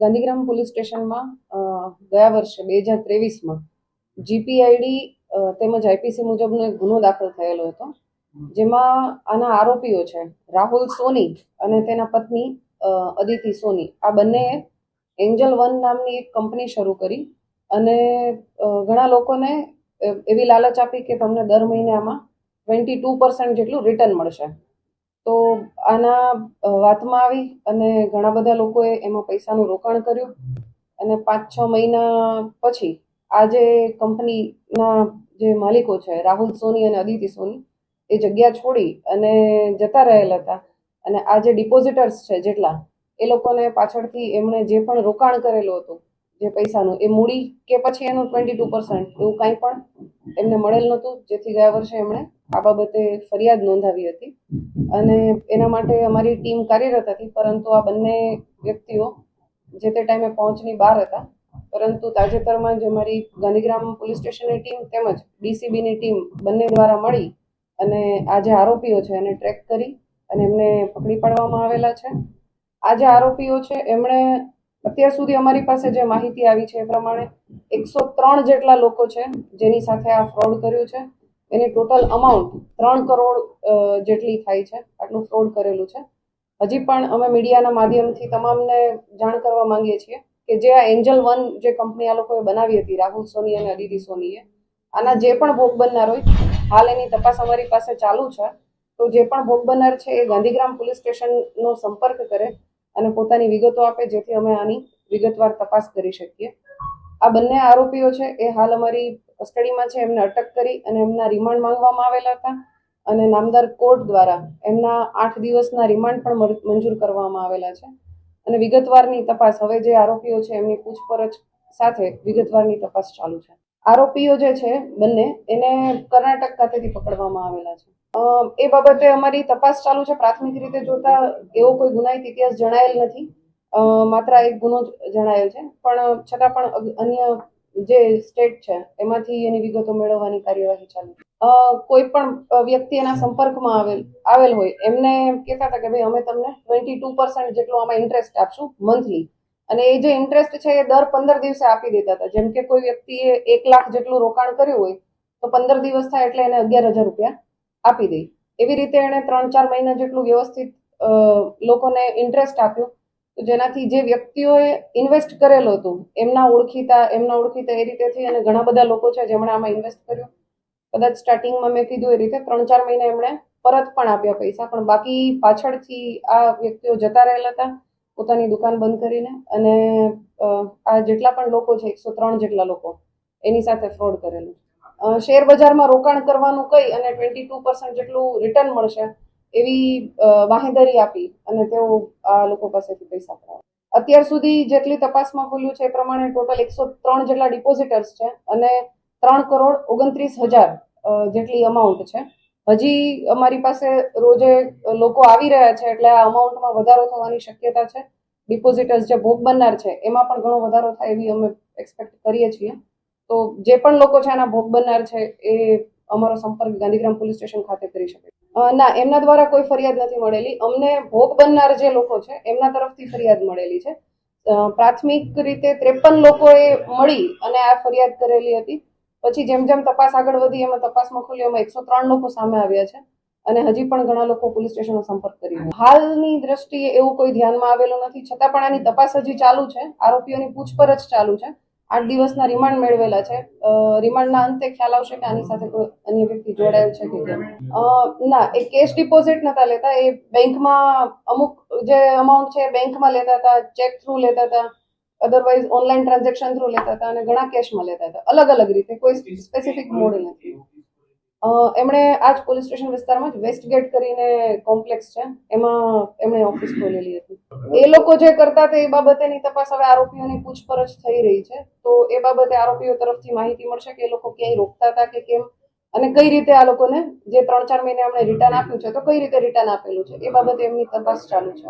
Gandhigram police સ્ટેશનમાં ગયા વર્ષે 2023માં જીપીઆઈડી તેમજ આઈપીસી મુજબનો એક ગુનો દાખલ થયેલો હતો, જેમાં આના આરોપીઓ છે રાહુલ સોની અને તેના પત્ની અદિતિ સોની. આ બંને એન્જલ વન નામની એક કંપની શરૂ કરી અને ઘણા લોકોને એવી લાલચ આપી કે તમને દર મહિને આમાં 22% જેટલું રિટર્ન મળશે. તો આના વાતમાં આવી અને ઘણા બધા લોકોએ એમાં પૈસાનું રોકાણ કર્યું અને 5-6 મહિના પછી આ જે કંપનીના જે માલિકો છે રાહુલ સોની અને અદિતિ સોની એ જગ્યા છોડી અને જતા રહેલા હતા. અને આ જે ડિપોઝિટર્સ છે જેટલા એ લોકોને પાછળથી એમણે જે પણ રોકાણ કરેલું હતું જે પૈસાનું એ મૂડી કે પછી એનું 22% એવું કાંઈ પણ એમને મળેલ નહોતું, જેથી ગયા વર્ષે એમણે આ બાબતે ફરિયાદ નોંધાવી હતી અને એના માટે અમારી ટીમ કાર્યરત હતી. પરંતુ આ બંને વ્યક્તિઓ જે તે ટાઈમે પહોંચની બહાર હતા. પરંતુ તાજેતરમાં જ અમારી ગાંધીગ્રામ પોલીસ સ્ટેશનની ટીમ તેમજ ડીસીબીની ટીમ બંને દ્વારા મળી અને આ જે આરોપીઓ છે એને ટ્રેક કરી અને એમને પકડી પાડવામાં આવેલા છે. આ જે આરોપીઓ છે એમણે અત્યાર સુધી અમારી પાસે જે માહિતી આવી છે એ પ્રમાણે 103 જેટલા લોકો છે જેની સાથે આ ફ્રોડ કર્યું છે. એની ટોટલ અમાઉન્ટ 3 કરોડ જેટલી થાય છે. આટલું ફ્રોડ કરેલું છે. હજી પણ અમે મીડિયાના માધ્યમથી તમામને જાણ કરવા માંગીએ છીએ કે જે આ એન્જલ વન જે કંપની આ લોકોએ બનાવી હતી રાહુલ સોની અને અદિતિ સોનીએ, આના જે પણ ભોગ બનનાર હોય હાલ એની તપાસ અમારી પાસે ચાલુ છે. તો જે પણ ભોગ બનનાર છે એ ગાંધીગ્રામ પોલીસ સ્ટેશનનો સંપર્ક કરે અને પોતાની વિગતો આપે, જેથી અમે આની વિગતવાર તપાસ કરી શકીએ. આ બંને આરોપીઓ છે એ હાલ અમારી કસ્ટડીમાં છે. એમને અટક કરી અને એમના રિમાન્ડ માંગવામાં આવેલા હતા અને નામદાર કોર્ટ દ્વારા એમના 8 દિવસના રિમાન્ડ પણ મંજૂર કરવામાં આવેલા છે. અને વિગતવારની તપાસ હવે જે આરોપીઓ છે એમની પૂછપરછ સાથે વિગતવારની તપાસ ચાલુ છે. આરોપીઓ જે છે બંને એને કર્ણાટક ખાતેથી પકડવામાં આવેલા છે. એ બાબતે અમારી તપાસ ચાલુ છે. પ્રાથમિક રીતે જોતા એવો કોઈ ગુનાહિત ઇતિહાસ જણાયેલ નથી, માત્ર એક ગુનો જણાયેલ છે. પણ છતાં પણ અન્ય જે સ્ટેટ છે એમાંથી એની વિગતો મેળવવાની કાર્યવાહી ચાલુ છે. કોઈ પણ વ્યક્તિ એના સંપર્કમાં આવેલ હોય એમને કહેતા હતા કે ભાઈ અમે તમને 22% જેટલો આમાં ઇન્ટરેસ્ટ આપશું મંથલી, અને એ જે ઇન્ટરેસ્ટ છે એ દર 15 દિવસે આપી દેતા હતા. જેમ કે કોઈ વ્યક્તિએ 1 લાખ જેટલું રોકાણ કર્યું હોય તો 15 દિવસ થાય એટલે એને 11,000 રૂપિયા આપી દે. એવી રીતે એને 3-4 મહિના જેટલું વ્યવસ્થિત લોકોને ઇન્ટરેસ્ટ આપ્યું. તો જેનાથી જે વ્યક્તિઓએ ઇન્વેસ્ટ કરેલું હતું એમના ઓળખીતા એ રીતેથી અને ઘણા બધા લોકો છે જેમણે આમાં ઇન્વેસ્ટ કર્યું. કદાચ સ્ટાર્ટિંગમાં મેં કીધું એ રીતે 3-4 મહિના એમણે પરત પણ આપ્યા પૈસા, પણ બાકી પાછળથી આ વ્યક્તિઓ જતા રહેલા હતા પોતાની દુકાન બંધ કરીને. અને આ જેટલા પણ લોકો છે 103 જેટલા લોકો એની સાથે ફ્રોડ કરેલું. શેર બજારમાં રોકાણ કરવાનું કહી અને 22% જેટલું રિટર્ન મળશે એવી બાંહેધરી આપી અને તેઓ આ લોકો પાસેથી પૈસા પડાવે. અત્યાર સુધી જેટલી તપાસમાં ખુલ્યું છે એ પ્રમાણે ટોટલ 103 જેટલા ડિપોઝિટર્સ છે અને 3,29,00,000 જેટલી અમાઉન્ટ છે. હજી અમારી પાસે રોજે લોકો આવી રહ્યા છે એટલે આ અમાઉન્ટમાં વધારો થવાની શક્યતા છે. ડિપોઝિટર્સ જે ભોગ બનનાર છે એમાં પણ ઘણો વધારો થાય એવી અમે એક્સપેક્ટ કરીએ છીએ. તો જે પણ લોકો છે આના ભોગ બનનાર છે એ અમારો સંપર્ક ગાંધીગ્રામ પોલીસ સ્ટેશન ખાતે કરી શકે. ના, એમના દ્વારા કોઈ ફરિયાદ નથી મળેલી. અમને ભોગ બનનાર જે લોકો છે એમના તરફથી ફરિયાદ મળેલી છે. પ્રાથમિક રીતે 53 લોકોએ મળી અને આ ફરિયાદ કરેલી હતી. પછી જેમ જેમ તપાસ આગળ વધી એમાં તપાસમાં ખુલ્યું એમાં 103 લોકો સામે આવ્યા છે અને હજી પણ ઘણા લોકો પોલીસ સ્ટેશનનો સંપર્ક કરી. હાલની દ્રષ્ટિએ એવું કોઈ ધ્યાનમાં આવેલું નથી, છતાં પણ આની તપાસ હજી ચાલુ છે. આરોપીઓની પૂછપરછ ચાલુ છે. 8 દિવસના રિમાન્ડ મેળવેલા છે. રિમાન્ડના અંતે ખ્યાલ આવશે કે આની સાથે કોઈ અન્ય વ્યક્તિ જોડાયેલ છે કે કેમ. ના, એ કેશ ડિપોઝિટ નતા લેતા. એ બેંકમાં અમુક જે અમાઉન્ટ છે બેંકમાં લેતા હતા, ચેક થ્રુ લેતા હતા, અધરવાઇઝ ઓનલાઈન ટ્રાન્ઝેક્શન થ્રુ લેતા હતા અને ઘણા કેશમાં લેતા હતા. અલગ અલગ રીતે, કોઈ સ્પેસિફિક મોડ નથી. એમણે આજ પોલીસ સ્ટેશન વિસ્તારમાં જ વેસ્ટગેટ કરીને કોમ્પ્લેક્સ છે એમાં એમણે ઓફિસ ખોલેલી હતી. એ લોકો જે કરતા હતા એ બાબતેની તપાસ હવે આરોપીઓની પૂછપરછ થઈ રહી છે. તો એ બાબતે આરોપીઓ તરફથી માહિતી મળશે કે એ લોકો ક્યાંય રોકતા હતા કે કેમ અને કઈ રીતે આ લોકોને જે 3-4 મહિને એમણે રિટર્ન આપ્યું છે તો કઈ રીતે રિટર્ન આપેલું છે એ બાબતે એમની તપાસ ચાલુ છે.